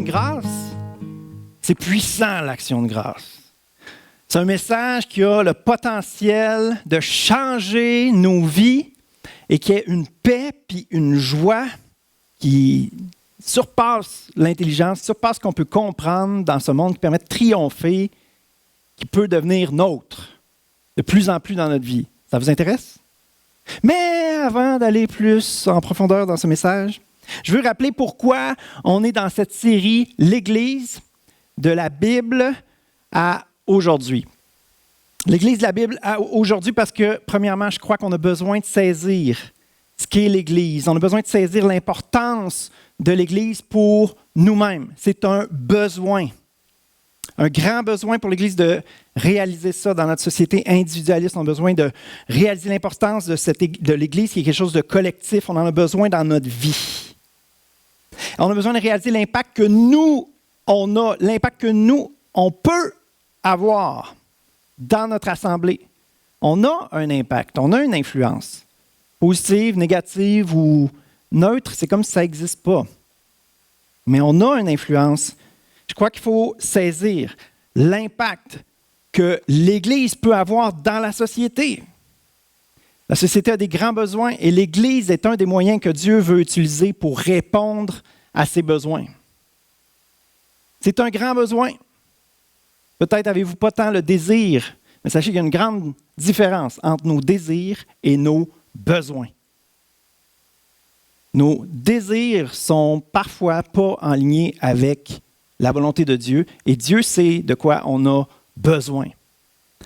grâce, c'est puissant, l'action de grâce. C'est un message qui a le potentiel de changer nos vies et qui a une paix puis une joie qui surpasse l'intelligence, qui surpasse ce qu'on peut comprendre dans ce monde, qui permet de triompher, qui peut devenir nôtre de plus en plus dans notre vie. Ça vous intéresse? Mais avant d'aller plus en profondeur dans ce message, je veux rappeler pourquoi on est dans cette série « L'Église de la Bible à aujourd'hui ». L'Église de la Bible à aujourd'hui parce que, premièrement, je crois qu'on a besoin de saisir ce qu'est l'Église. On a besoin de saisir l'importance de l'Église pour nous-mêmes. C'est un besoin, un grand besoin pour l'Église de réaliser ça dans notre société individualiste. On a besoin de réaliser l'importance de l'Église qui est quelque chose de collectif. On en a besoin dans notre vie. On a besoin de réaliser l'impact que nous, on peut avoir dans notre assemblée. On a un impact, on a une influence. Positive, négative ou neutre, c'est comme si ça n'existe pas. Mais on a une influence. Je crois qu'il faut saisir l'impact que l'Église peut avoir dans la société. La société a des grands besoins et l'Église est un des moyens que Dieu veut utiliser pour répondre à ses besoins. C'est un grand besoin. Peut-être n'avez-vous pas tant le désir, mais sachez qu'il y a une grande différence entre nos désirs et nos besoins. Nos désirs sont parfois pas en lien avec la volonté de Dieu et Dieu sait de quoi on a besoin.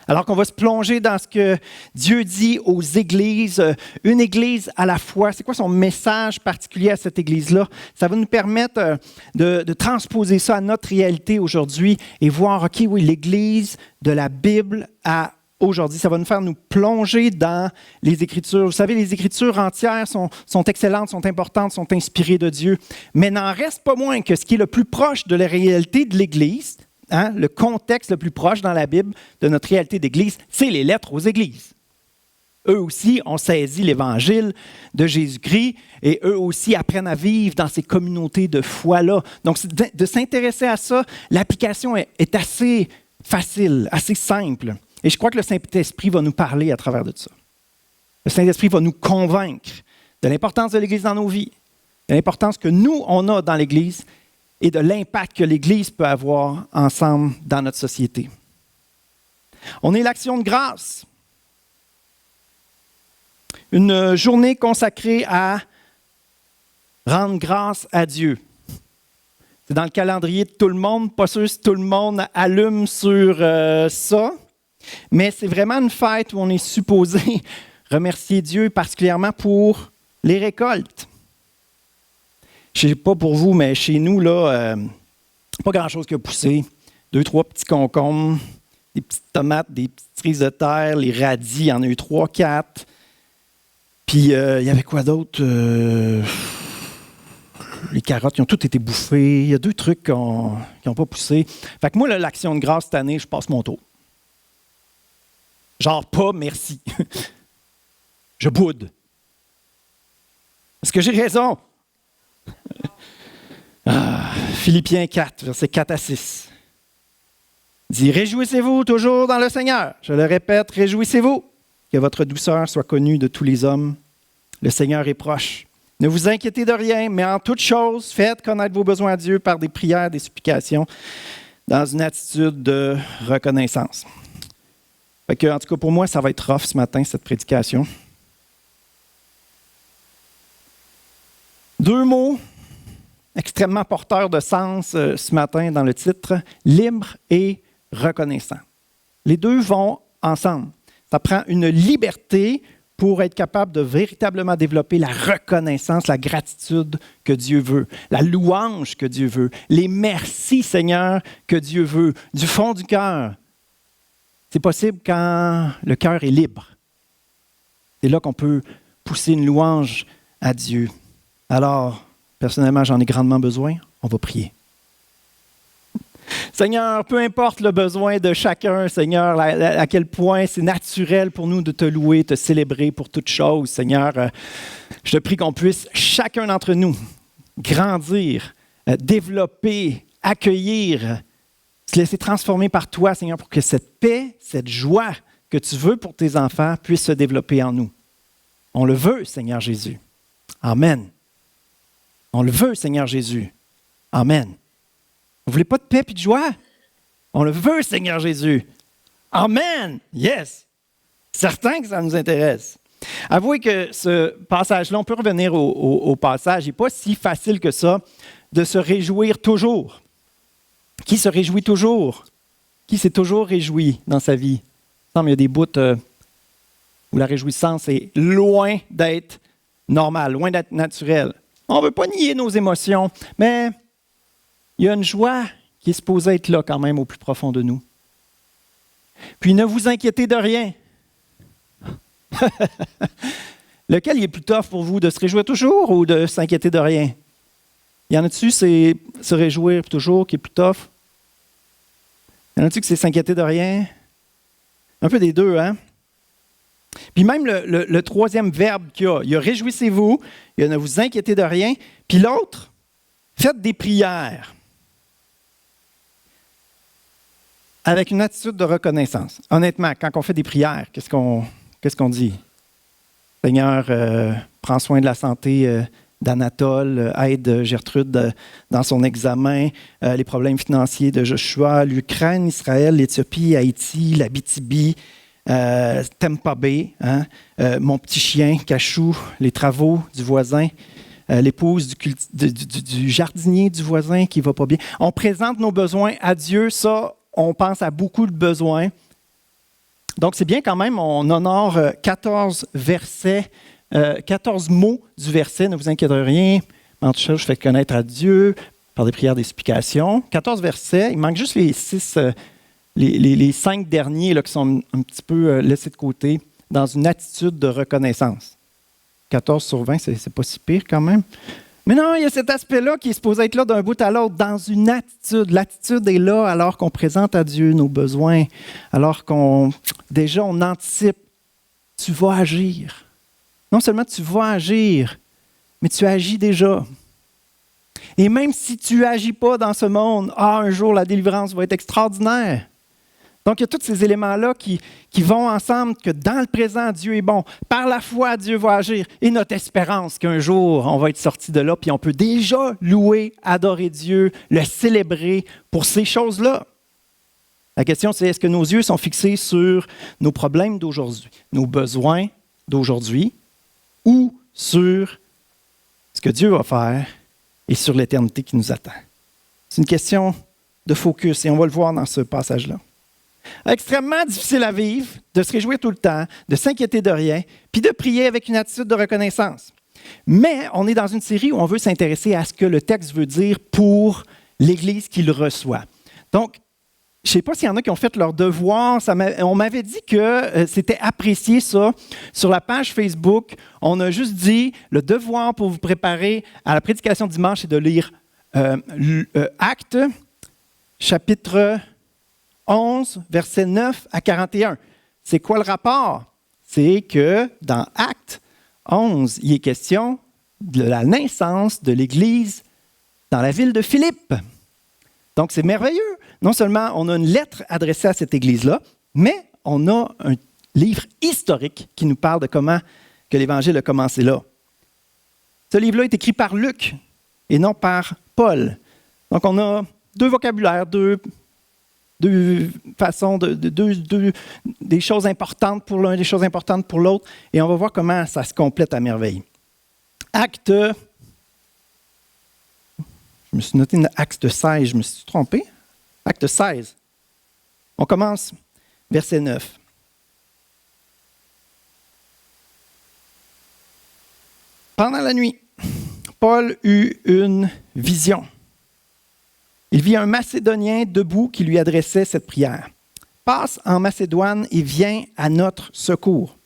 Alors qu'on va se plonger dans ce que Dieu dit aux églises, une église à la fois. C'est quoi son message particulier à cette église-là? Ça va nous permettre de transposer ça à notre réalité aujourd'hui et voir, OK, oui, l'église de la Bible à aujourd'hui. Ça va nous faire nous plonger dans les Écritures. Vous savez, les Écritures entières sont excellentes, sont importantes, sont inspirées de Dieu, mais n'en reste pas moins que ce qui est le plus proche de la réalité de l'Église, le contexte le plus proche dans la Bible de notre réalité d'Église, c'est les lettres aux Églises. Eux aussi ont saisi l'Évangile de Jésus-Christ et eux aussi apprennent à vivre dans ces communautés de foi-là. Donc, de s'intéresser à ça, l'application est assez facile, assez simple. Et je crois que le Saint-Esprit va nous parler à travers de ça. Le Saint-Esprit va nous convaincre de l'importance de l'Église dans nos vies, de l'importance que nous, on a dans l'Église et de l'impact que l'Église peut avoir ensemble dans notre société. On est l'Action de grâce. Une journée consacrée à rendre grâce à Dieu. C'est dans le calendrier de tout le monde, pas sûr si tout le monde allume sur ça, mais c'est vraiment une fête où on est supposé remercier Dieu particulièrement pour les récoltes. Je ne sais pas pour vous, mais chez nous, là, pas grand-chose qui a poussé. 2-3 petits concombres, des petites tomates, des petites cerises de terre, les radis, il y en a eu 3-4. Puis, il y avait quoi d'autre? Les carottes, ils ont toutes été bouffées. Il y a 2 trucs qui n'ont pas poussé. Fait que moi, là, l'Action de grâce cette année, je passe mon tour. Genre, pas merci. Je boude. Est-ce que j'ai raison? Philippiens 4, versets 4 à 6. Dit, « Réjouissez-vous toujours dans le Seigneur. Je le répète, réjouissez-vous. Que votre douceur soit connue de tous les hommes. Le Seigneur est proche. Ne vous inquiétez de rien, mais en toute chose, faites connaître vos besoins à Dieu par des prières, des supplications, dans une attitude de reconnaissance. » Fait que, en tout cas, pour moi, ça va être rough ce matin, cette prédication. 2 mots extrêmement porteurs de sens ce matin dans le titre, libre et reconnaissant. Les 2 vont ensemble. Ça prend une liberté pour être capable de véritablement développer la reconnaissance, la gratitude que Dieu veut, la louange que Dieu veut, les merci Seigneur que Dieu veut, du fond du cœur. C'est possible quand le cœur est libre. C'est là qu'on peut pousser une louange à Dieu. Alors, personnellement, j'en ai grandement besoin. On va prier. Seigneur, peu importe le besoin de chacun, Seigneur, à quel point c'est naturel pour nous de te louer, te célébrer pour toutes choses, Seigneur, je te prie qu'on puisse, chacun d'entre nous, grandir, développer accueillir, se laisser transformer par toi, Seigneur, pour que cette paix, cette joie que tu veux pour tes enfants puisse se développer en nous. On le veut, Seigneur Jésus. Amen. On le veut, Seigneur Jésus. Amen. Vous ne voulez pas de paix et de joie? On le veut, Seigneur Jésus. Amen. Yes. Certain que ça nous intéresse. Avouez que ce passage-là, on peut revenir au passage, il n'est pas si facile que ça de se réjouir toujours. Qui se réjouit toujours? Qui s'est toujours réjoui dans sa vie? Il y a des bouts où la réjouissance est loin d'être normale, loin d'être naturelle. On ne veut pas nier nos émotions, mais il y a une joie qui est supposée être là quand même au plus profond de nous. Puis ne vous inquiétez de rien. Lequel il est plus tough pour vous, de se réjouir toujours ou de s'inquiéter de rien? Y en a-tu, c'est se réjouir toujours qui est plus tough? Y en a-tu que c'est s'inquiéter de rien? Un peu des deux, hein? Puis même le troisième verbe qu'il y a réjouissez-vous, il y a ne vous inquiétez de rien. Puis l'autre, faites des prières. Avec une attitude de reconnaissance. Honnêtement, quand on fait des prières, qu'est-ce qu'on dit? Seigneur, prends soin de la santé d'Anatole, aide Gertrude dans son examen, les problèmes financiers de Joshua, l'Ukraine, Israël, l'Éthiopie, Haïti, l'Abitibi, Tampa Bay, hein, mon petit chien, Cachou, les travaux du voisin, l'épouse du jardinier du voisin qui ne va pas bien. On présente nos besoins à Dieu, ça, on pense à beaucoup de besoins. Donc, c'est bien quand même, on honore 14 versets, 14 mots du verset, ne vous inquiétez rien, en tout cas, je fais connaître à Dieu par des prières d'explication. 14 versets, il manque juste les 5 derniers là, qui sont un petit peu laissés de côté dans une attitude de reconnaissance. 14 sur 20, c'est pas si pire quand même. Mais non, il y a cet aspect-là qui est supposé être là d'un bout à l'autre, dans une attitude. L'attitude est là alors qu'on présente à Dieu nos besoins, alors déjà on anticipe. Tu vas agir. Non seulement tu vas agir, mais tu agis déjà. Et même si tu n'agis pas dans ce monde, un jour la délivrance va être extraordinaire. Donc, il y a tous ces éléments-là qui vont ensemble, que dans le présent, Dieu est bon. Par la foi, Dieu va agir. Et notre espérance qu'un jour, on va être sorti de là, puis on peut déjà louer, adorer Dieu, le célébrer pour ces choses-là. La question, c'est est-ce que nos yeux sont fixés sur nos problèmes d'aujourd'hui, nos besoins d'aujourd'hui, ou sur ce que Dieu va faire et sur l'éternité qui nous attend? C'est une question de focus, et on va le voir dans ce passage-là. Extrêmement difficile à vivre, de se réjouir tout le temps, de s'inquiéter de rien, puis de prier avec une attitude de reconnaissance. Mais on est dans une série où on veut s'intéresser à ce que le texte veut dire pour l'Église qui le reçoit. Donc, je ne sais pas s'il y en a qui ont fait leur devoir. On m'avait dit que c'était apprécié ça. Sur la page Facebook, on a juste dit le devoir pour vous préparer à la prédication dimanche, c'est de lire Actes, chapitre 11, versets 9 à 41. C'est quoi le rapport? C'est que dans Actes 11, il est question de la naissance de l'Église dans la ville de Philippe. Donc, c'est merveilleux. Non seulement on a une lettre adressée à cette Église-là, mais on a un livre historique qui nous parle de comment que l'Évangile a commencé là. Ce livre-là est écrit par Luc et non par Paul. Donc, on a deux vocabulaires, deux façons, des choses importantes pour l'un, des choses importantes pour l'autre, et on va voir comment ça se complète à merveille. Acte, je me suis noté Acte 16, je me suis trompé. Acte 16. On commence, verset 9. Pendant la nuit, Paul eut une vision. Il vit un Macédonien debout qui lui adressait cette prière. « Passe en Macédoine et viens à notre secours. »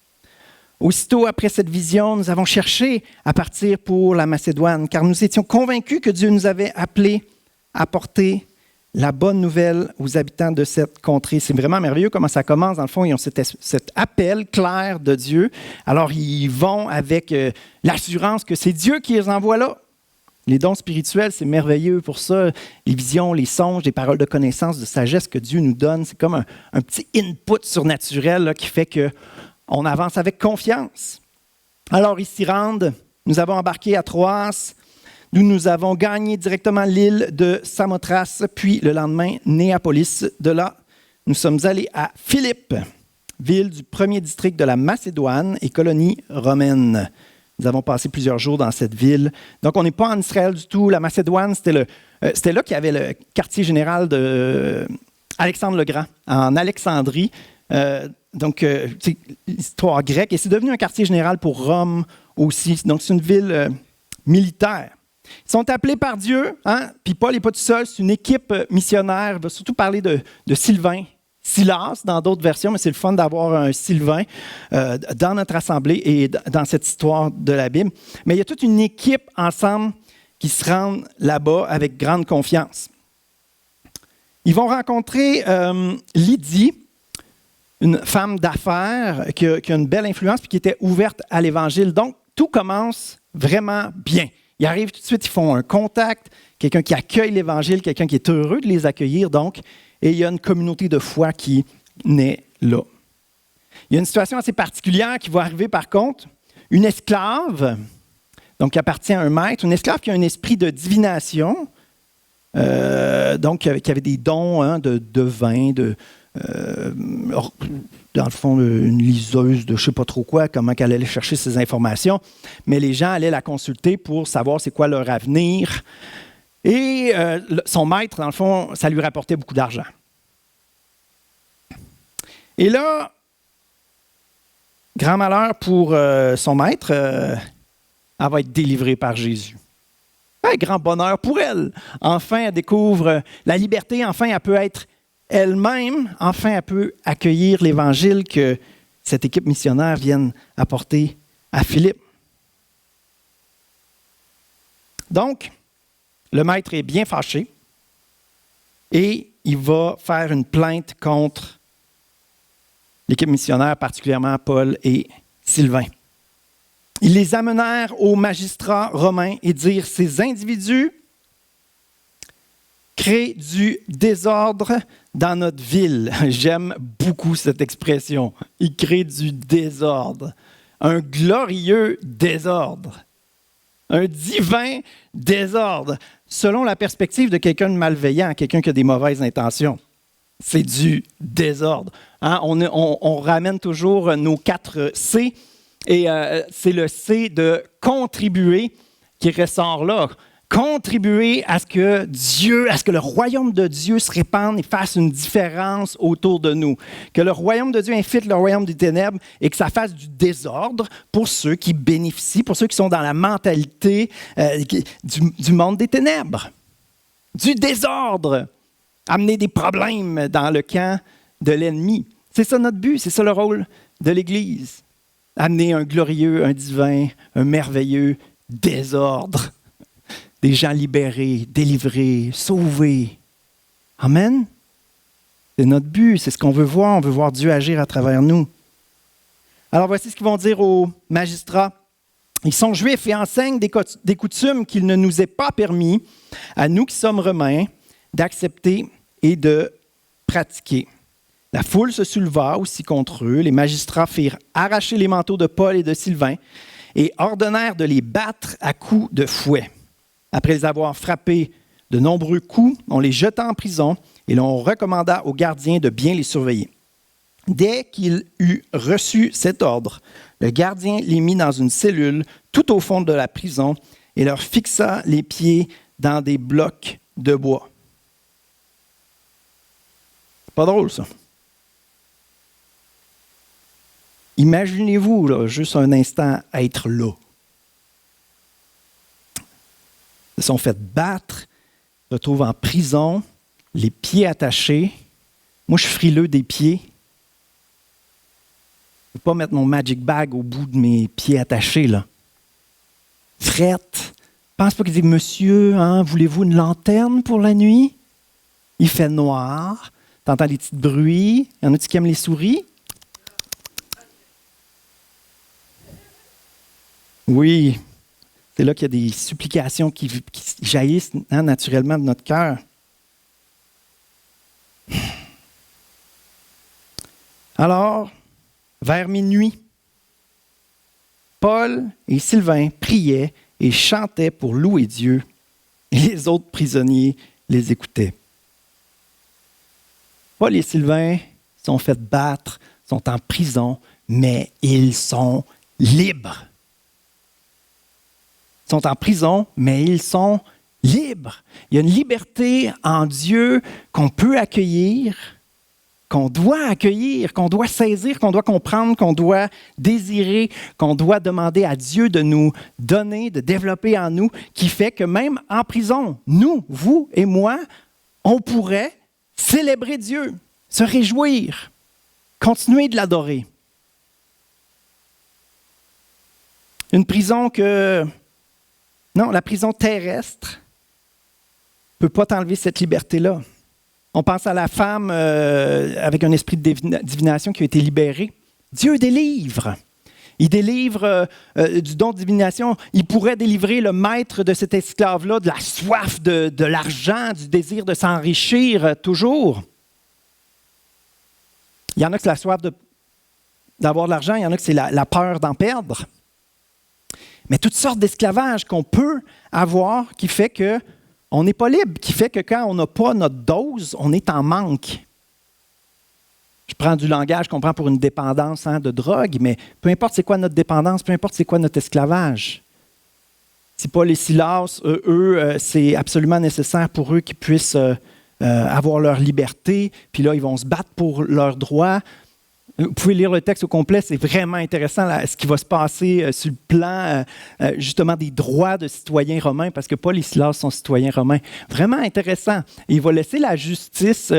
Aussitôt après cette vision, nous avons cherché à partir pour la Macédoine, car nous étions convaincus que Dieu nous avait appelés à porter la bonne nouvelle aux habitants de cette contrée. C'est vraiment merveilleux comment ça commence. Dans le fond, ils ont cet appel clair de Dieu. Alors, ils vont avec l'assurance que c'est Dieu qui les envoie là. Les dons spirituels, c'est merveilleux pour ça. Les visions, les songes, les paroles de connaissance, de sagesse que Dieu nous donne, c'est comme un petit input surnaturel là, qui fait qu'on avance avec confiance. Alors, ils s'y rendent. Nous avons embarqué à Troas, d'où nous avons gagné directement l'île de Samothrace, puis le lendemain, Néapolis. De là, nous sommes allés à Philippe, ville du premier district de la Macédoine et colonie romaine. Nous avons passé plusieurs jours dans cette ville. Donc, on n'est pas en Israël du tout. La Macédoine, c'était là qu'il y avait le quartier général d'Alexandre le Grand, en Alexandrie. C'est l'histoire grecque. Et c'est devenu un quartier général pour Rome aussi. Donc, c'est une ville militaire. Ils sont appelés par Dieu. Hein? Puis Paul n'est pas tout seul. C'est une équipe missionnaire. Il va surtout parler de Sylvain. Silas, dans d'autres versions, mais c'est le fun d'avoir un Sylvain dans notre assemblée et dans cette histoire de la Bible. Mais il y a toute une équipe ensemble qui se rend là-bas avec grande confiance. Ils vont rencontrer Lydie, une femme d'affaires qui a une belle influence et qui était ouverte à l'Évangile. Donc, tout commence vraiment bien. Ils arrivent tout de suite, ils font un contact, quelqu'un qui accueille l'Évangile, quelqu'un qui est heureux de les accueillir, donc. Et il y a une communauté de foi qui naît là. Il y a une situation assez particulière qui va arriver par contre. Une esclave, donc qui appartient à un maître, une esclave qui a un esprit de divination, donc qui avait des dons hein, de vin, dans le fond, une liseuse de je ne sais pas trop quoi, comment qu'elle allait chercher ces informations. Mais les gens allaient la consulter pour savoir c'est quoi leur avenir. Et son maître, dans le fond, ça lui rapportait beaucoup d'argent. Et là, grand malheur pour son maître, elle va être délivrée par Jésus. Grand bonheur pour elle. Enfin, elle découvre la liberté. Enfin, elle peut être elle-même. Enfin, elle peut accueillir l'Évangile que cette équipe missionnaire vient apporter à Philippe. Donc, le maître est bien fâché et il va faire une plainte contre l'équipe missionnaire, particulièrement Paul et Sylvain. Ils les amenèrent aux magistrats romains et dirent « Ces individus créent du désordre dans notre ville. » J'aime beaucoup cette expression. Ils créent du désordre. Un glorieux désordre. Un divin désordre, selon la perspective de quelqu'un de malveillant, quelqu'un qui a des mauvaises intentions. C'est du désordre. Hein? On ramène toujours nos 4 C, et c'est le C de contribuer qui ressort là. Contribuer à ce que le royaume de Dieu se répande et fasse une différence autour de nous. Que le royaume de Dieu infiltre le royaume des ténèbres et que ça fasse du désordre pour ceux qui bénéficient, pour ceux qui sont dans la mentalité du monde des ténèbres. Du désordre. Amener des problèmes dans le camp de l'ennemi. C'est ça notre but, c'est ça le rôle de l'Église. Amener un glorieux, un divin, un merveilleux désordre. Des gens libérés, délivrés, sauvés. Amen. C'est notre but, c'est ce qu'on veut voir. On veut voir Dieu agir à travers nous. Alors voici ce qu'ils vont dire aux magistrats. Ils sont juifs et enseignent des coutumes qu'il ne nous est pas permis, à nous qui sommes romains, d'accepter et de pratiquer. La foule se souleva aussi contre eux. Les magistrats firent arracher les manteaux de Paul et de Sylvain et ordonnèrent de les battre à coups de fouet. Après les avoir frappés de nombreux coups, on les jeta en prison et l'on recommanda aux gardiens de bien les surveiller. Dès qu'il eut reçu cet ordre, le gardien les mit dans une cellule tout au fond de la prison et leur fixa les pieds dans des blocs de bois. Pas drôle, ça. Imaginez-vous, là, juste un instant, être là. Ils se sont fait battre, se retrouvent en prison, les pieds attachés. Moi, je suis frileux des pieds. Je ne peux pas mettre mon magic bag au bout de mes pieds attachés, là. Frette. Pense pas qu'il dit, monsieur, hein, voulez-vous une lanterne pour la nuit? Il fait noir. T'entends des petits bruits. Y en a-tu qui aiment les souris? Oui. C'est là qu'il y a des supplications qui jaillissent naturellement de notre cœur. Alors, vers minuit, Paul et Sylvain priaient et chantaient pour louer Dieu, et les autres prisonniers les écoutaient. Paul et Sylvain sont fait battre, sont en prison, mais ils sont libres. Ils sont en prison, mais ils sont libres. Il y a une liberté en Dieu qu'on peut accueillir, qu'on doit saisir, qu'on doit comprendre, qu'on doit désirer, qu'on doit demander à Dieu de nous donner, de développer en nous, qui fait que même en prison, nous, vous et moi, on pourrait célébrer Dieu, se réjouir, continuer de l'adorer. Une prison non, la prison terrestre ne peut pas t'enlever cette liberté-là. On pense à la femme avec un esprit de divination qui a été libérée. Dieu délivre. Il délivre du don de divination. Il pourrait délivrer le maître de cet esclave-là de la soif de l'argent, du désir de s'enrichir toujours. Il y en a que c'est la soif d'avoir de l'argent, il y en a que c'est la peur d'en perdre. Mais toutes sortes d'esclavages qu'on peut avoir qui fait qu'on n'est pas libre, qui fait que quand on n'a pas notre dose, on est en manque. Je prends du langage qu'on prend pour une dépendance de drogue, mais peu importe c'est quoi notre dépendance, peu importe c'est quoi notre esclavage. Si Paul et Silas, eux, c'est absolument nécessaire pour eux qu'ils puissent avoir leur liberté, puis là, ils vont se battre pour leurs droits. Vous pouvez lire le texte au complet, c'est vraiment intéressant là, ce qui va se passer sur le plan justement des droits de citoyens romains, parce que Paul et Silas sont citoyens romains. Vraiment intéressant. Et il va laisser la justice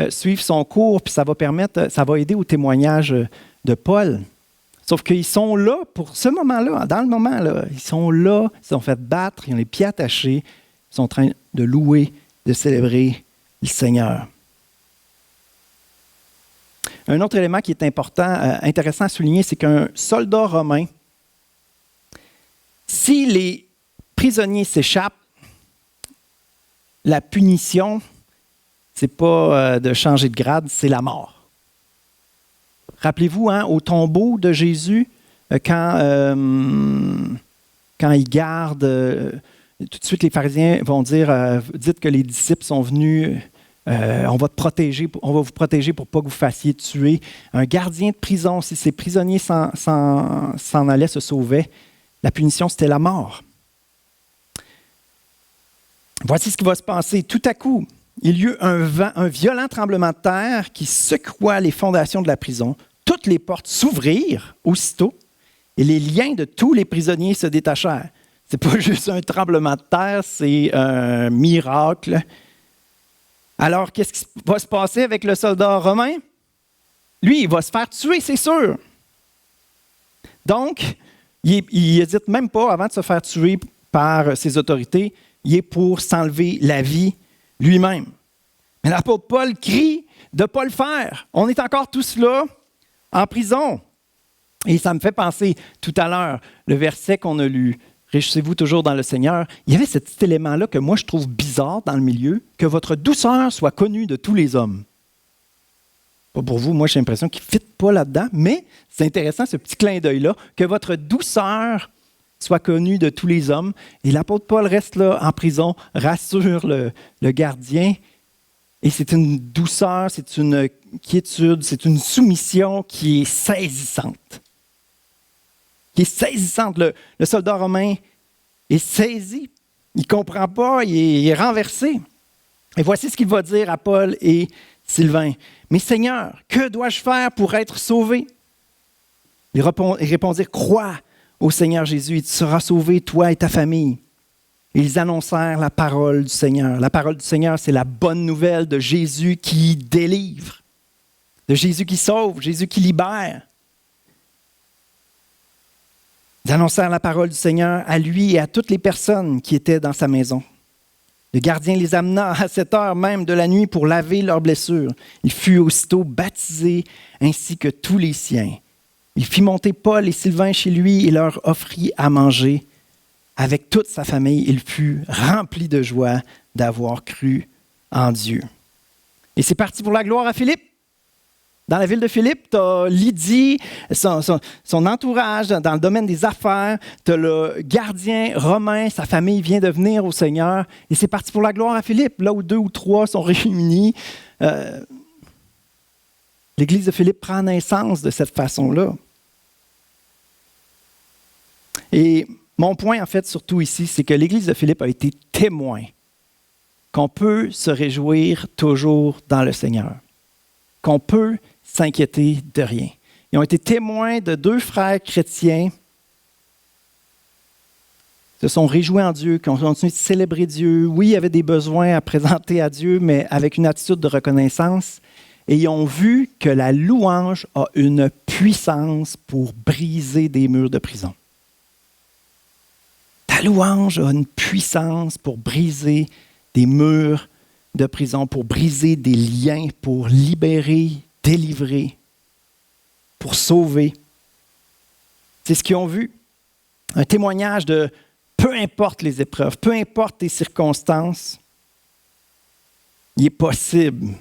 suivre son cours, puis ça va aider au témoignage de Paul. Sauf qu'ils sont là pour ce moment-là, dans le moment, là, ils sont là, ils sont fait battre, ils ont les pieds attachés, ils sont en train de louer, de célébrer le Seigneur. Un autre élément qui est intéressant à souligner, c'est qu'un soldat romain, si les prisonniers s'échappent, la punition, ce n'est pas de changer de grade, c'est la mort. Rappelez-vous, au tombeau de Jésus, quand il garde, tout de suite les pharisiens vont dire, dites que les disciples sont venus... on va vous protéger pour pas que vous fassiez tuer. Un gardien de prison, si ces prisonniers s'en allaient, se sauvaient, la punition, c'était la mort. Voici ce qui va se passer. Tout à coup, il y eut un violent tremblement de terre qui secoua les fondations de la prison. Toutes les portes s'ouvrirent aussitôt et les liens de tous les prisonniers se détachèrent. Ce n'est pas juste un tremblement de terre, c'est un miracle. Alors, qu'est-ce qui va se passer avec le soldat romain? Lui, il va se faire tuer, c'est sûr. Donc, il n'hésite même pas, avant de se faire tuer par ses autorités, il est pour s'enlever la vie lui-même. Mais l'apôtre Paul crie de ne pas le faire. On est encore tous là, en prison. Et ça me fait penser tout à l'heure, le verset qu'on a lu. Réjouissez-vous toujours dans le Seigneur. Il y avait ce petit élément-là que moi, je trouve bizarre dans le milieu, que votre douceur soit connue de tous les hommes. Pas pour vous, moi, j'ai l'impression qu'il ne fit pas là-dedans, mais c'est intéressant, ce petit clin d'œil-là, que votre douceur soit connue de tous les hommes. Et l'apôtre Paul reste là en prison, rassure le gardien. Et c'est une douceur, c'est une quiétude, c'est une soumission qui est saisissante. Qui est saisissante. Le soldat romain est saisi. Il ne comprend pas, il est renversé. Et voici ce qu'il va dire à Paul et Sylvain. « Mais Seigneur, que dois-je faire pour être sauvé? » Ils répondirent, « Crois au Seigneur Jésus et tu seras sauvé, toi et ta famille. » Ils annoncèrent la parole du Seigneur. La parole du Seigneur, c'est la bonne nouvelle de Jésus qui délivre, de Jésus qui sauve, Jésus qui libère. Ils annoncèrent la parole du Seigneur à lui et à toutes les personnes qui étaient dans sa maison. Le gardien les amena à cette heure même de la nuit pour laver leurs blessures. Il fut aussitôt baptisé ainsi que tous les siens. Il fit monter Paul et Sylvain chez lui et leur offrit à manger. avec toute sa famille, il fut rempli de joie d'avoir cru en Dieu. Et c'est parti pour la gloire à Philippe. Dans la ville de Philippe, tu as Lydie, son entourage dans le domaine des affaires. Tu as le gardien romain, sa famille vient de venir au Seigneur. Et c'est parti pour la gloire à Philippe, là où 2 ou 3 sont réunis. L'Église de Philippe prend naissance de cette façon-là. Et mon point, en fait, surtout ici, c'est que l'Église de Philippe a été témoin qu'on peut se réjouir toujours dans le Seigneur, qu'on peut s'inquiéter de rien. Ils ont été témoins de 2 frères chrétiens qui se sont réjouis en Dieu, qui ont continué de célébrer Dieu. Oui, il y avait des besoins à présenter à Dieu, mais avec une attitude de reconnaissance. Et ils ont vu que la louange a une puissance pour briser des murs de prison. La louange a une puissance pour briser des murs de prison, pour briser des liens, pour libérer, délivrer, pour sauver. C'est ce qu'ils ont vu. Un témoignage de peu importe les épreuves, peu importe les circonstances, il est possible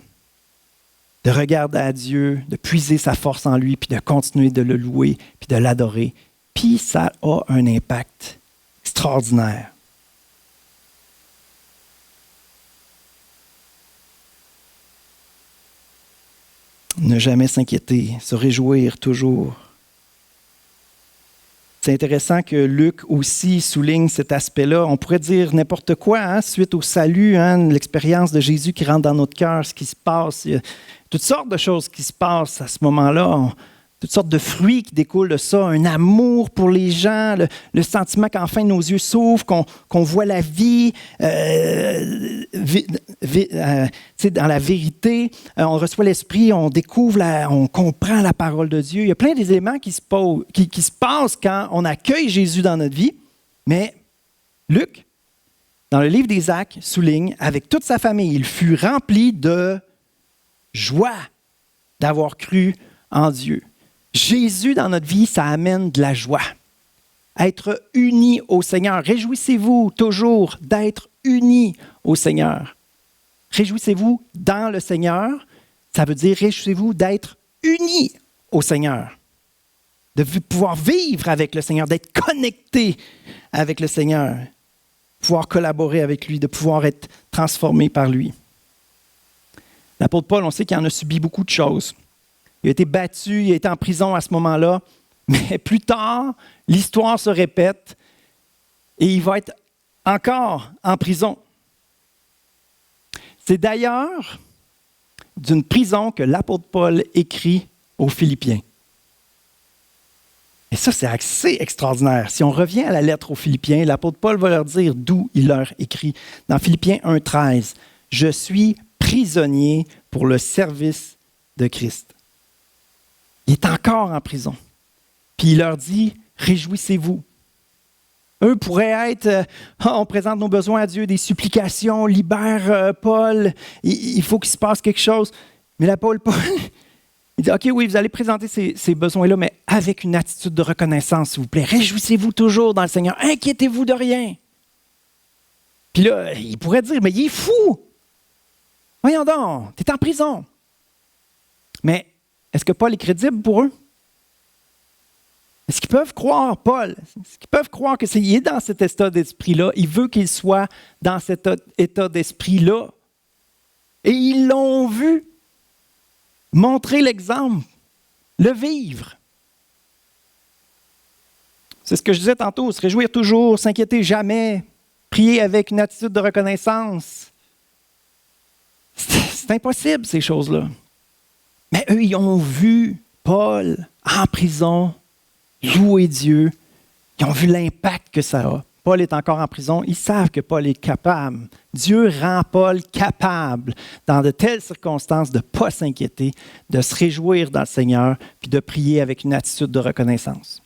de regarder à Dieu, de puiser sa force en lui, puis de continuer de le louer, puis de l'adorer. Puis ça a un impact extraordinaire. Ne jamais s'inquiéter, se réjouir toujours. C'est intéressant que Luc aussi souligne cet aspect-là. On pourrait dire n'importe quoi, suite au salut, l'expérience de Jésus qui rentre dans notre cœur, ce qui se passe. Il y a toutes sortes de choses qui se passent à ce moment-là. Toutes sortes de fruits qui découlent de ça, un amour pour les gens, le sentiment qu'enfin nos yeux s'ouvrent, qu'on voit la vie dans la vérité. On reçoit l'Esprit, on découvre, on comprend la parole de Dieu. Il y a plein d'éléments qui se passent quand on accueille Jésus dans notre vie. Mais Luc, dans le livre des Actes, souligne, avec toute sa famille, il fut rempli de joie d'avoir cru en Dieu. Jésus, dans notre vie, ça amène de la joie. Être unis au Seigneur. Réjouissez-vous toujours d'être unis au Seigneur. Réjouissez-vous dans le Seigneur. Ça veut dire réjouissez-vous d'être unis au Seigneur. De pouvoir vivre avec le Seigneur, d'être connecté avec le Seigneur. De pouvoir collaborer avec lui, de pouvoir être transformé par lui. L'apôtre Paul, on sait qu'il en a subi beaucoup de choses. Il a été battu, il a été en prison à ce moment-là. Mais plus tard, l'histoire se répète et il va être encore en prison. C'est d'ailleurs d'une prison que l'apôtre Paul écrit aux Philippiens. Et ça, c'est assez extraordinaire. Si on revient à la lettre aux Philippiens, l'apôtre Paul va leur dire d'où il leur écrit. Dans Philippiens 1,13, « Je suis prisonnier pour le service de Christ. » Il est encore en prison. Puis il leur dit, réjouissez-vous. Eux pourraient être, on présente nos besoins à Dieu, des supplications, libère Paul, il faut qu'il se passe quelque chose. Mais là, Paul, il dit, OK, oui, vous allez présenter ces besoins-là, mais avec une attitude de reconnaissance, s'il vous plaît. Réjouissez-vous toujours dans le Seigneur. Inquiétez-vous de rien. Puis là, il pourrait dire, mais il est fou. Voyons donc, tu es en prison. Mais est-ce que Paul est crédible pour eux? Est-ce qu'ils peuvent croire Paul? Est-ce qu'ils peuvent croire qu'il est dans cet état d'esprit-là? Il veut qu'il soit dans cet état d'esprit-là. Et ils l'ont vu montrer l'exemple, le vivre. C'est ce que je disais tantôt, se réjouir toujours, s'inquiéter jamais, prier avec une attitude de reconnaissance. C'est impossible, ces choses-là. Mais eux, ils ont vu Paul en prison, louer Dieu. Ils ont vu l'impact que ça a. Paul est encore en prison. Ils savent que Paul est capable. Dieu rend Paul capable, dans de telles circonstances, de ne pas s'inquiéter, de se réjouir dans le Seigneur, puis de prier avec une attitude de reconnaissance.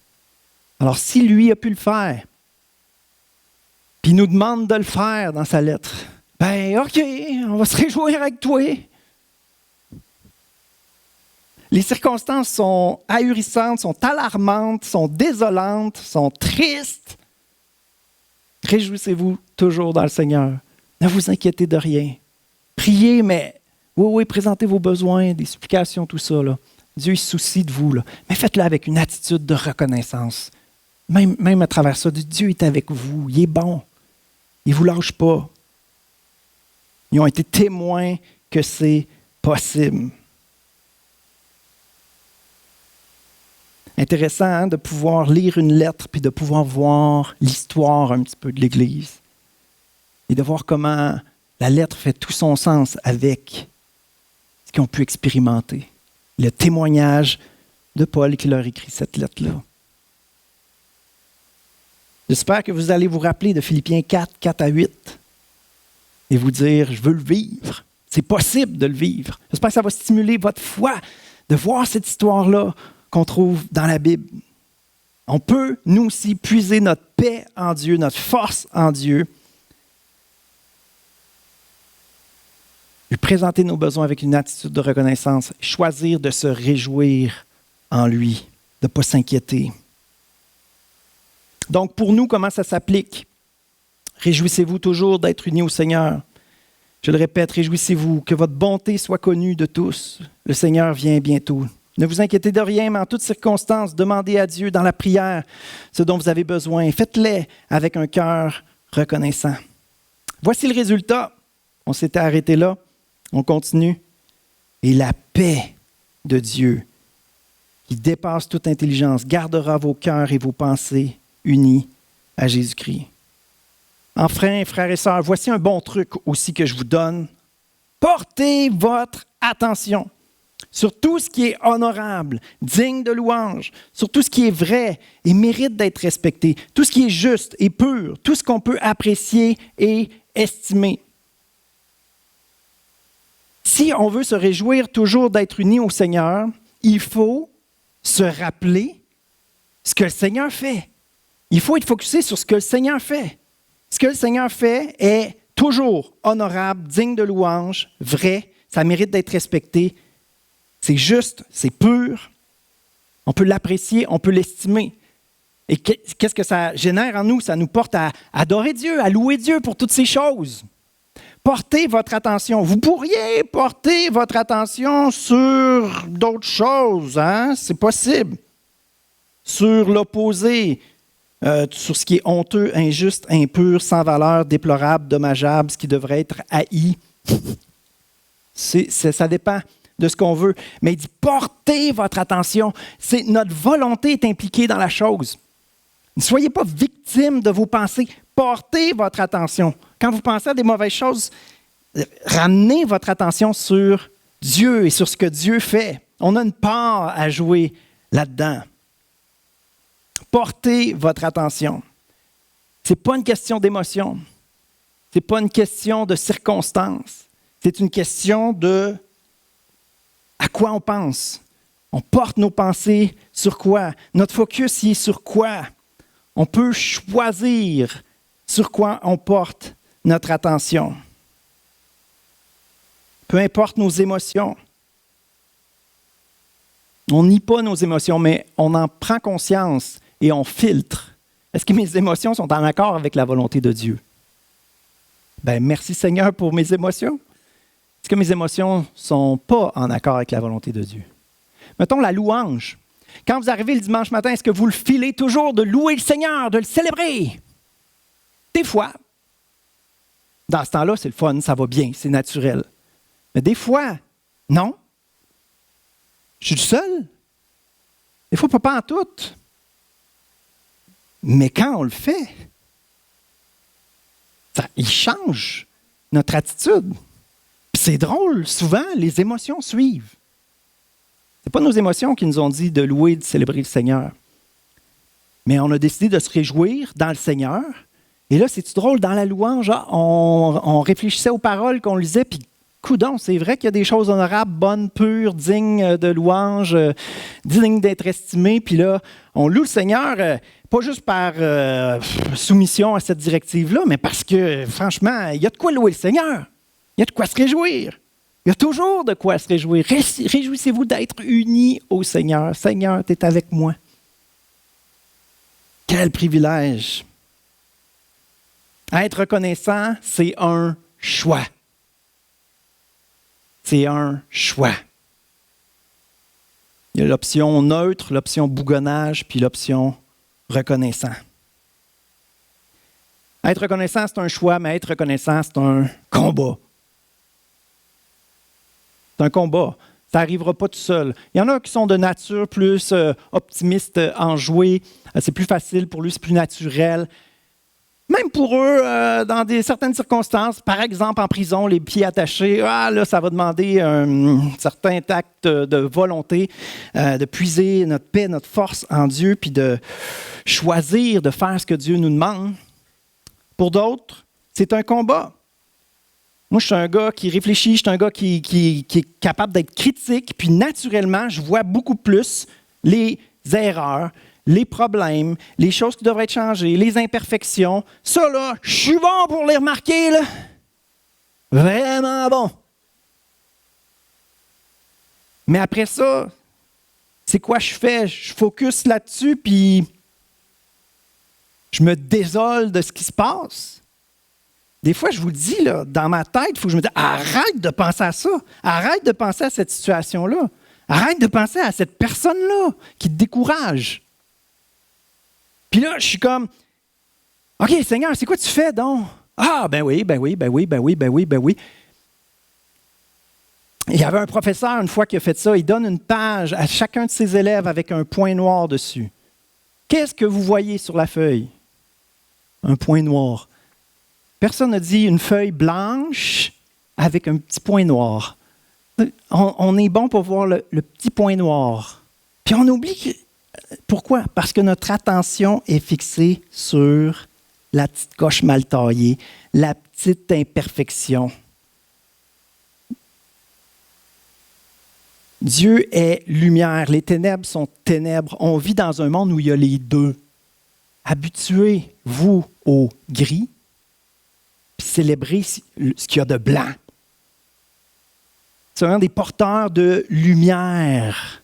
Alors, si lui a pu le faire, puis il nous demande de le faire dans sa lettre, ben OK, on va se réjouir avec toi. Les circonstances sont ahurissantes, sont alarmantes, sont désolantes, sont tristes. Réjouissez-vous toujours dans le Seigneur. Ne vous inquiétez de rien. Priez, mais oui, présentez vos besoins, des supplications, tout ça. Là. Dieu il se soucie de vous. Là. Mais faites-le avec une attitude de reconnaissance. Même à travers ça, Dieu est avec vous. Il est bon. Il ne vous lâche pas. Ils ont été témoins que c'est possible. Intéressant hein, de pouvoir lire une lettre puis de pouvoir voir l'histoire un petit peu de l'Église et de voir comment la lettre fait tout son sens avec ce qu'ils ont pu expérimenter. Le témoignage de Paul qui leur écrit cette lettre-là. J'espère que vous allez vous rappeler de Philippiens 4 à 8 et vous dire, je veux le vivre. C'est possible de le vivre. J'espère que ça va stimuler votre foi de voir cette histoire-là qu'on trouve dans la Bible. On peut, nous aussi, puiser notre paix en Dieu, notre force en Dieu, lui présenter nos besoins avec une attitude de reconnaissance, choisir de se réjouir en lui, de ne pas s'inquiéter. Donc, pour nous, comment ça s'applique? Réjouissez-vous toujours d'être unis au Seigneur. Je le répète, réjouissez-vous, que votre bonté soit connue de tous. Le Seigneur vient bientôt. Ne vous inquiétez de rien, mais en toutes circonstances, demandez à Dieu dans la prière ce dont vous avez besoin. Faites-les avec un cœur reconnaissant. Voici le résultat. On s'était arrêté là. On continue. Et la paix de Dieu, qui dépasse toute intelligence, gardera vos cœurs et vos pensées unis à Jésus-Christ. Enfin, frères et sœurs, voici un bon truc aussi que je vous donne. Portez votre attention sur tout ce qui est honorable, digne de louange, sur tout ce qui est vrai et mérite d'être respecté, tout ce qui est juste et pur, tout ce qu'on peut apprécier et estimer. Si on veut se réjouir toujours d'être unis au Seigneur, il faut se rappeler ce que le Seigneur fait. Il faut être focusé sur ce que le Seigneur fait. Ce que le Seigneur fait est toujours honorable, digne de louange, vrai, ça mérite d'être respecté. C'est juste, c'est pur. On peut l'apprécier, on peut l'estimer. Et qu'est-ce que ça génère en nous? Ça nous porte à adorer Dieu, à louer Dieu pour toutes ces choses. Portez votre attention. Vous pourriez porter votre attention sur d'autres choses, hein? C'est possible. Sur l'opposé, sur ce qui est honteux, injuste, impur, sans valeur, déplorable, dommageable, ce qui devrait être haï. Ça dépend de ce qu'on veut. Mais il dit, portez votre attention. Notre volonté est impliquée dans la chose. Ne soyez pas victime de vos pensées. Portez votre attention. Quand vous pensez à des mauvaises choses, ramenez votre attention sur Dieu et sur ce que Dieu fait. On a une part à jouer là-dedans. Portez votre attention. Ce n'est pas une question d'émotion. Ce n'est pas une question de circonstance. C'est une question de à quoi on pense. On porte nos pensées sur quoi? Notre focus y est sur quoi? On peut choisir sur quoi on porte notre attention. Peu importe nos émotions. On nie pas nos émotions, mais on en prend conscience et on filtre. Est-ce que mes émotions sont en accord avec la volonté de Dieu? Bien, merci Seigneur pour mes émotions. Est-ce que mes émotions ne sont pas en accord avec la volonté de Dieu? Mettons la louange. Quand vous arrivez le dimanche matin, est-ce que vous le filez toujours de louer le Seigneur, de le célébrer? Des fois. Dans ce temps-là, c'est le fun, ça va bien, c'est naturel. Mais des fois, non. Je suis seul. Des fois, pas en tout. Mais quand on le fait, il change notre attitude. Puis c'est drôle, souvent, les émotions suivent. Ce n'est pas nos émotions qui nous ont dit de louer, de célébrer le Seigneur. Mais on a décidé de se réjouir dans le Seigneur. Et là, c'est-tu drôle, dans la louange, on réfléchissait aux paroles qu'on lisait, puis coudonc, c'est vrai qu'il y a des choses honorables, bonnes, pures, dignes de louange, dignes d'être estimées. Puis là, on loue le Seigneur, pas juste par soumission à cette directive-là, mais parce que, franchement, il y a de quoi louer le Seigneur. Il y a de quoi se réjouir. Il y a toujours de quoi se réjouir. Réjouissez-vous d'être unis au Seigneur. Seigneur, tu es avec moi. Quel privilège. Être reconnaissant, c'est un choix. C'est un choix. Il y a l'option neutre, l'option bougonnage, puis l'option reconnaissant. Être reconnaissant, c'est un choix, mais être reconnaissant, c'est un combat. C'est un combat. Ça n'arrivera pas tout seul. Il y en a qui sont de nature plus optimistes, enjoués. C'est plus facile pour lui, c'est plus naturel. Même pour eux, dans certaines circonstances, par exemple en prison, les pieds attachés, là, ça va demander un certain acte de volonté, de puiser notre paix, notre force en Dieu, puis de choisir de faire ce que Dieu nous demande. Pour d'autres, c'est un combat. Moi, je suis un gars qui réfléchit, je suis un gars qui est capable d'être critique, puis naturellement, je vois beaucoup plus les erreurs, les problèmes, les choses qui devraient être changées, les imperfections. Ça, là, je suis bon pour les remarquer, là. Vraiment bon. Mais après ça, c'est quoi je fais? Je focus là-dessus, puis je me désole de ce qui se passe. Des fois, je vous le dis, là, dans ma tête, il faut que je me dise, arrête de penser à ça. Arrête de penser à cette situation-là. Arrête de penser à cette personne-là qui te décourage. Puis là, je suis comme, OK, Seigneur, c'est quoi tu fais donc? Ah, ben oui. Il y avait un professeur, une fois, qui a fait ça. Il donne une page à chacun de ses élèves avec un point noir dessus. Qu'est-ce que vous voyez sur la feuille? Un point noir. Personne n'a dit une feuille blanche avec un petit point noir. On est bon pour voir le petit point noir. Puis on oublie. Pourquoi? Parce que notre attention est fixée sur la petite coche mal taillée, la petite imperfection. Dieu est lumière, les ténèbres sont ténèbres. On vit dans un monde où il y a les deux. Habituez-vous au gris, puis célébrez ce qu'il y a de blanc. Soyons des porteurs de lumière.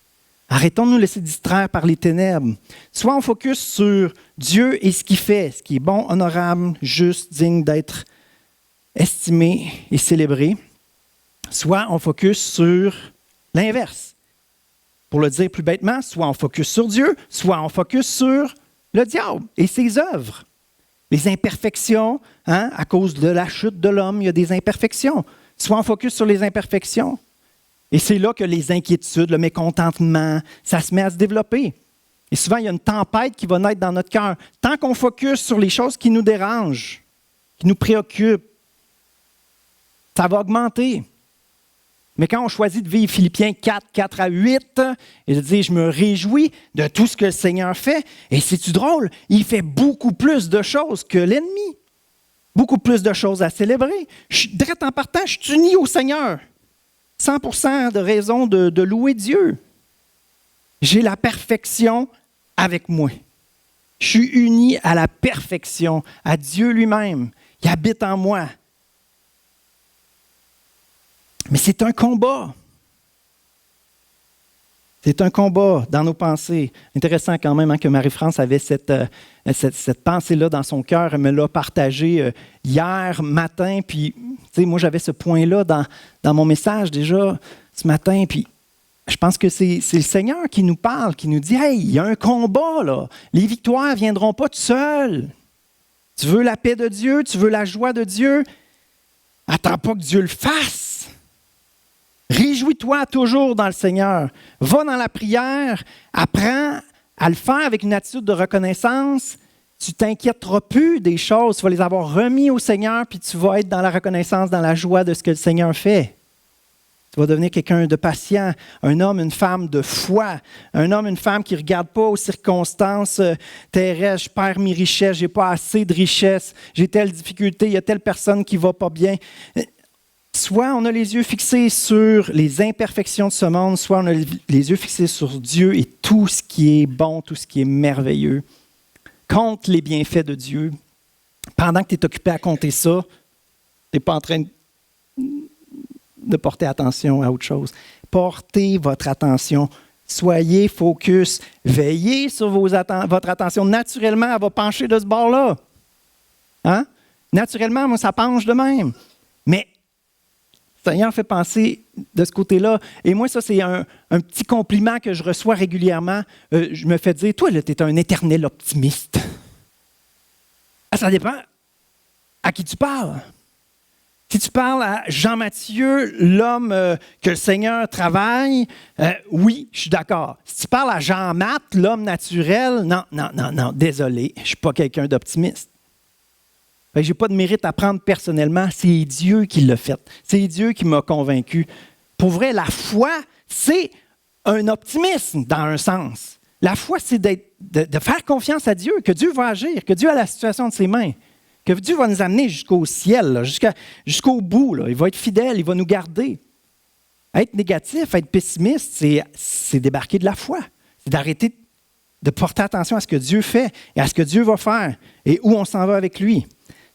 Arrêtons de nous laisser distraire par les ténèbres. Soit on focus sur Dieu et ce qu'il fait, ce qui est bon, honorable, juste, digne d'être estimé et célébré. Soit on focus sur l'inverse. Pour le dire plus bêtement, soit on focus sur Dieu, soit on focus sur le diable et ses œuvres. Les imperfections, à cause de la chute de l'homme, il y a des imperfections. Soit on focus sur les imperfections. Et c'est là que les inquiétudes, le mécontentement, ça se met à se développer. Et souvent, il y a une tempête qui va naître dans notre cœur. Tant qu'on focus sur les choses qui nous dérangent, qui nous préoccupent, ça va augmenter. Mais quand on choisit de vivre Philippiens 4, 4 à 8, et de dire « Je me réjouis de tout ce que le Seigneur fait », et c'est-tu drôle? Il fait beaucoup plus de choses que l'ennemi. Beaucoup plus de choses à célébrer. Direct en partant, je suis uni au Seigneur. 100% de raison de louer Dieu. J'ai la perfection avec moi. Je suis uni à la perfection, à Dieu lui-même. Il habite en moi. Mais c'est un combat. C'est un combat dans nos pensées. Intéressant quand même que Marie-France avait cette pensée-là dans son cœur. Elle me l'a partagée hier matin. Puis, moi, j'avais ce point-là dans mon message déjà ce matin. Puis, je pense que c'est le Seigneur qui nous parle, qui nous dit « Hey, il y a un combat, là. Les victoires ne viendront pas tout seules. Tu veux la paix de Dieu, tu veux la joie de Dieu. Attends pas que Dieu le fasse. Réjouis-toi toujours dans le Seigneur. Va dans la prière, apprends à le faire avec une attitude de reconnaissance. Tu ne t'inquiéteras plus des choses. Tu vas les avoir remis au Seigneur, puis tu vas être dans la reconnaissance, dans la joie de ce que le Seigneur fait. Tu vas devenir quelqu'un de patient, un homme, une femme de foi, un homme, une femme qui ne regarde pas aux circonstances terrestres. Je perds mes richesses, je n'ai pas assez de richesses, j'ai telle difficulté, il y a telle personne qui ne va pas bien. Soit on a les yeux fixés sur les imperfections de ce monde, soit on a les yeux fixés sur Dieu et tout ce qui est bon, tout ce qui est merveilleux. Compte les bienfaits de Dieu. Pendant que tu es occupé à compter ça, tu n'es pas en train de porter attention à autre chose. Portez votre attention. Soyez focus. Veillez sur votre attention. Naturellement, elle va pencher de ce bord-là. Hein? Naturellement, moi, ça penche de même. Mais le Seigneur fait penser de ce côté-là. Et moi, ça, c'est un petit compliment que je reçois régulièrement. Je me fais dire, toi, tu es un éternel optimiste. Ah, ça dépend à qui tu parles. Si tu parles à Jean-Mathieu, l'homme que le Seigneur travaille, oui, je suis d'accord. Si tu parles à Jean-Math, l'homme naturel, non, désolé, je ne suis pas quelqu'un d'optimiste. Je n'ai pas de mérite à prendre personnellement, c'est Dieu qui l'a fait. C'est Dieu qui m'a convaincu. Pour vrai, la foi, c'est un optimisme dans un sens. La foi, c'est de faire confiance à Dieu, que Dieu va agir, que Dieu a la situation de ses mains. Que Dieu va nous amener jusqu'au ciel, là, jusqu'au bout. Là. Il va être fidèle, il va nous garder. Être négatif, être pessimiste, c'est débarquer de la foi. C'est d'arrêter de porter attention à ce que Dieu fait et à ce que Dieu va faire et où on s'en va avec lui.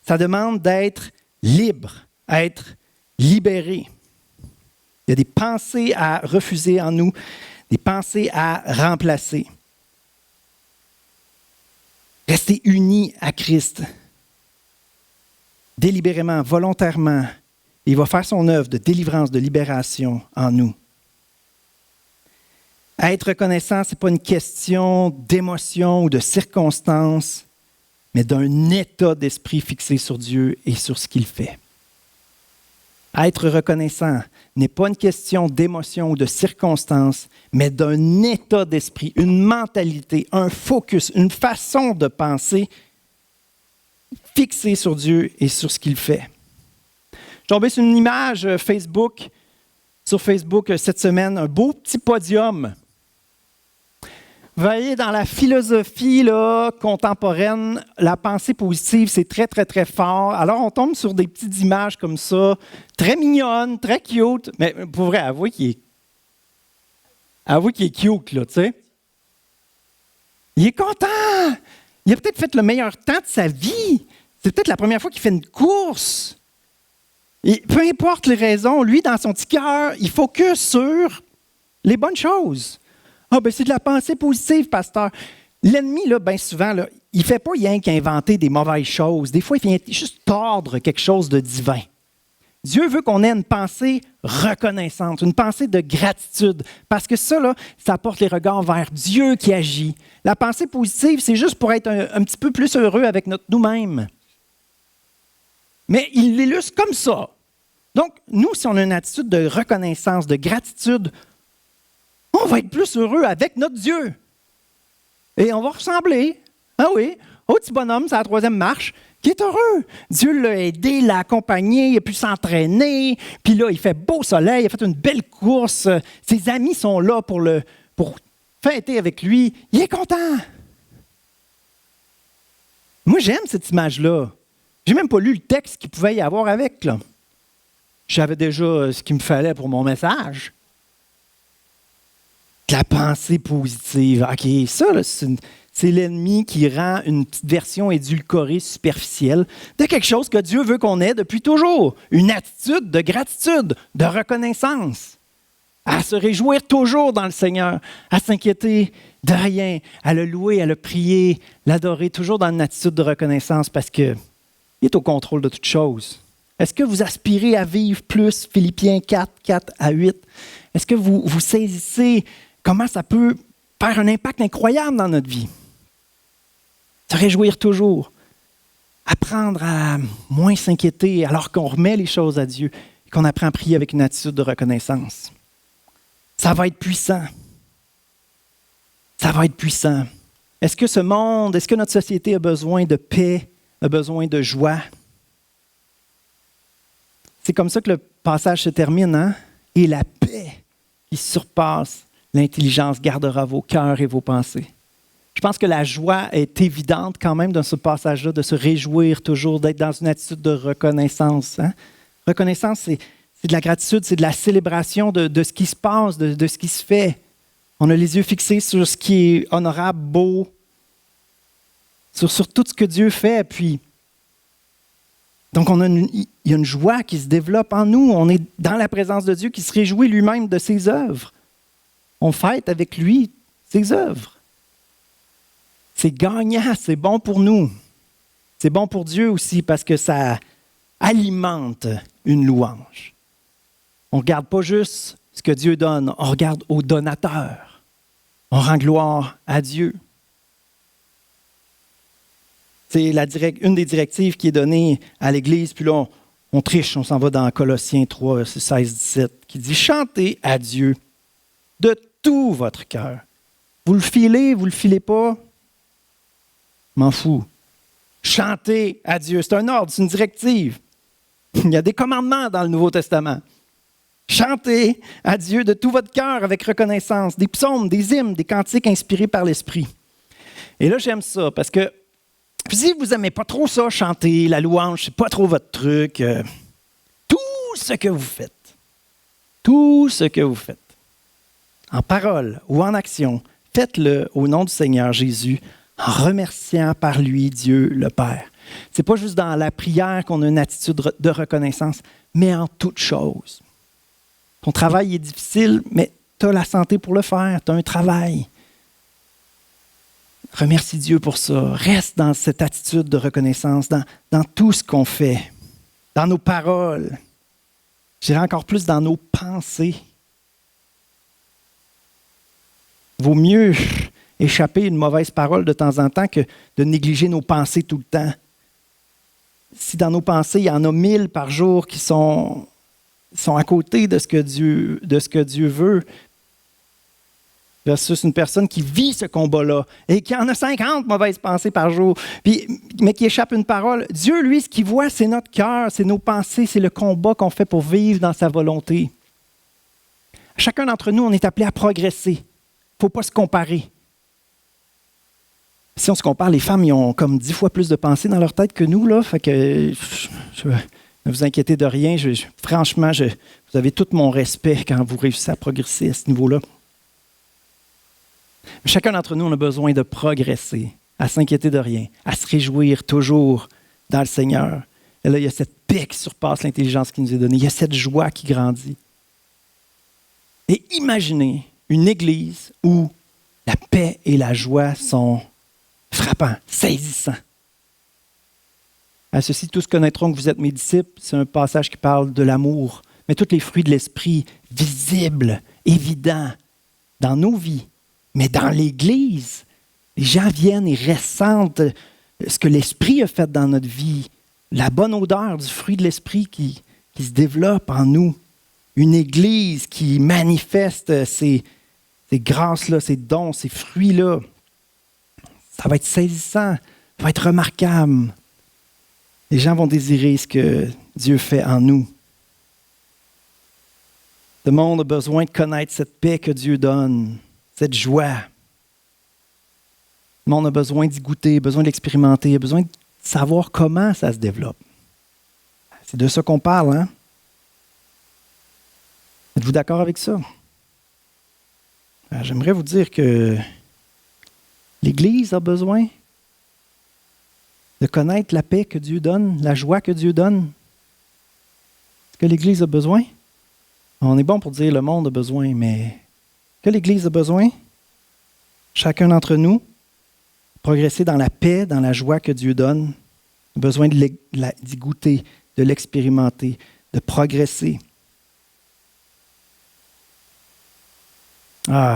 Ça demande d'être libre, être libéré. Il y a des pensées à refuser en nous, des pensées à remplacer. Rester unis à Christ. Délibérément, volontairement, il va faire son œuvre de délivrance, de libération en nous. Être reconnaissant, ce n'est pas une question d'émotion ou de circonstance, mais d'un état d'esprit fixé sur Dieu et sur ce qu'il fait. Être reconnaissant n'est pas une question d'émotion ou de circonstance, mais d'un état d'esprit, une mentalité, un focus, une façon de penser fixé sur Dieu et sur ce qu'il fait. Je suis tombé sur une image sur Facebook cette semaine, un beau petit podium. Vous voyez, dans la philosophie là, contemporaine, la pensée positive, c'est très, très, très fort. Alors, on tombe sur des petites images comme ça, très mignonnes, très cute. Mais pour vrai, avouez qu'il est cute, là, tu sais. Il est content! Il a peut-être fait le meilleur temps de sa vie. C'est peut-être la première fois qu'il fait une course. Et peu importe les raisons, lui, dans son petit cœur, il focus sur les bonnes choses. Ah, ben c'est de la pensée positive, pasteur. L'ennemi, là, bien souvent, là, il ne fait pas rien qu'inventer des mauvaises choses. Des fois, il vient juste tordre quelque chose de divin. Dieu veut qu'on ait une pensée reconnaissante, une pensée de gratitude. Parce que ça, là, ça porte les regards vers Dieu qui agit. La pensée positive, c'est juste pour être un petit peu plus heureux avec nous-mêmes. Mais il l'illustre comme ça. Donc, nous, si on a une attitude de reconnaissance, de gratitude, on va être plus heureux avec notre Dieu. Et on va ressembler, ah oui, au petit bonhomme, c'est la 3e marche, qui est heureux. Dieu l'a aidé, l'a accompagné, il a pu s'entraîner, puis là, il fait beau soleil, il a fait une belle course, ses amis sont là pour fêter avec lui, il est content. Moi, j'aime cette image-là. Je n'ai même pas lu le texte qu'il pouvait y avoir avec, là. Je savais déjà ce qu'il me fallait pour mon message. La pensée positive. OK, ça, là, c'est l'ennemi qui rend une petite version édulcorée, superficielle de quelque chose que Dieu veut qu'on ait depuis toujours. Une attitude de gratitude, de reconnaissance. À se réjouir toujours dans le Seigneur, à s'inquiéter de rien, à le louer, à le prier, l'adorer, toujours dans une attitude de reconnaissance parce qu'il est au contrôle de toutes choses. Est-ce que vous aspirez à vivre plus? Philippiens 4, 4 à 8. Est-ce que vous saisissez comment ça peut faire un impact incroyable dans notre vie? Se réjouir toujours. Apprendre à moins s'inquiéter alors qu'on remet les choses à Dieu et qu'on apprend à prier avec une attitude de reconnaissance. Ça va être puissant. Ça va être puissant. Est-ce que notre société a besoin de paix, a besoin de joie? C'est comme ça que le passage se termine, hein? Et la paix qui surpasse l'intelligence gardera vos cœurs et vos pensées. Je pense que la joie est évidente quand même dans ce passage-là, de se réjouir toujours, d'être dans une attitude de reconnaissance. Hein? Reconnaissance, c'est de la gratitude, c'est de la célébration de ce qui se passe, de ce qui se fait. On a les yeux fixés sur ce qui est honorable, beau, sur tout ce que Dieu fait. Puis, donc, il y a une joie qui se développe en nous. On est dans la présence de Dieu qui se réjouit lui-même de ses œuvres. On fête avec lui ses œuvres. C'est gagnant, c'est bon pour nous. C'est bon pour Dieu aussi parce que ça alimente une louange. On ne regarde pas juste ce que Dieu donne, on regarde au donateur. On rend gloire à Dieu. C'est une des directives qui est donnée à l'Église, puis là, on triche, on s'en va dans Colossiens 3, 16, 17, qui dit « Chantez à Dieu de tout votre cœur. » Vous le filez, vous ne le filez pas? M'en fous. Chantez à Dieu. C'est un ordre, c'est une directive. Il y a des commandements dans le Nouveau Testament. Chantez à Dieu de tout votre cœur avec reconnaissance, des psaumes, des hymnes, des cantiques inspirés par l'Esprit. Et là, j'aime ça parce que si vous n'aimez pas trop ça, chanter, la louange, c'est pas trop votre truc, tout ce que vous faites, en parole ou en action, faites-le au nom du Seigneur Jésus, en remerciant par lui Dieu le Père. C'est pas juste dans la prière qu'on a une attitude de reconnaissance, mais en toute chose. Ton travail est difficile, mais tu as la santé pour le faire, tu as un travail. Remercie Dieu pour ça. Reste dans cette attitude de reconnaissance, dans tout ce qu'on fait, dans nos paroles. Je dirais encore plus dans nos pensées. Vaut mieux échapper une mauvaise parole de temps en temps que de négliger nos pensées tout le temps. Si dans nos pensées, il y en a 1000 par jour qui sont à côté de ce que Dieu veut, versus une personne qui vit ce combat-là et qui en a 50 mauvaises pensées par jour, mais qui échappe une parole. Dieu, lui, ce qu'il voit, c'est notre cœur, c'est nos pensées, c'est le combat qu'on fait pour vivre dans sa volonté. Chacun d'entre nous, on est appelé à progresser. Il ne faut pas se comparer. Si on se compare, les femmes, ils ont comme 10 fois plus de pensées dans leur tête que nous, là. Fait que ne vous inquiétez de rien. Franchement, vous avez tout mon respect quand vous réussissez à progresser à ce niveau-là. Mais chacun d'entre nous, on a besoin de progresser, à s'inquiéter de rien, à se réjouir toujours dans le Seigneur. Et là, il y a cette paix qui surpasse l'intelligence qui nous est donnée. Il y a cette joie qui grandit. Et imaginez une église où la paix et la joie sont frappants, saisissants. À ceci, tous connaîtront que vous êtes mes disciples. C'est un passage qui parle de l'amour, mais tous les fruits de l'esprit visibles, évidents dans nos vies. Mais dans l'Église, les gens viennent et ressentent ce que l'Esprit a fait dans notre vie, la bonne odeur du fruit de l'Esprit qui se développe en nous. Une Église qui manifeste ces grâces-là, ces dons, ces fruits-là. Ça va être saisissant, ça va être remarquable. Les gens vont désirer ce que Dieu fait en nous. Le monde a besoin de connaître cette paix que Dieu donne. Cette joie. Le monde a besoin d'y goûter, besoin de l'expérimenter, a besoin de savoir comment ça se développe. C'est de ça qu'on parle, hein? Êtes-vous d'accord avec ça? J'aimerais vous dire que l'Église a besoin de connaître la paix que Dieu donne, la joie que Dieu donne. Est-ce que l'Église a besoin? On est bon pour dire le monde a besoin, mais que l'Église a besoin, chacun d'entre nous, progresser dans la paix, dans la joie que Dieu donne, a besoin d'y goûter, de l'expérimenter, de progresser.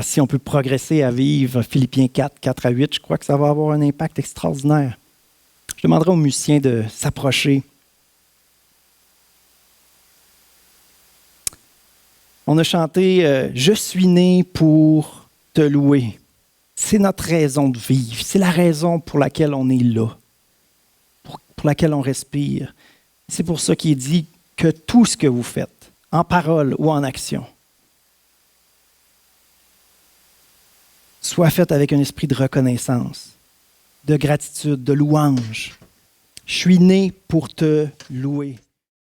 Si on peut progresser à vivre Philippiens 4, 4 à 8, je crois que ça va avoir un impact extraordinaire. Je demanderai aux musiciens de s'approcher. On a chanté « Je suis né pour te louer ». C'est notre raison de vivre. C'est la raison pour laquelle on est là, pour laquelle on respire. C'est pour ça qu'il est dit que tout ce que vous faites, en parole ou en action, soit fait avec un esprit de reconnaissance, de gratitude, de louange. Je suis né pour te louer.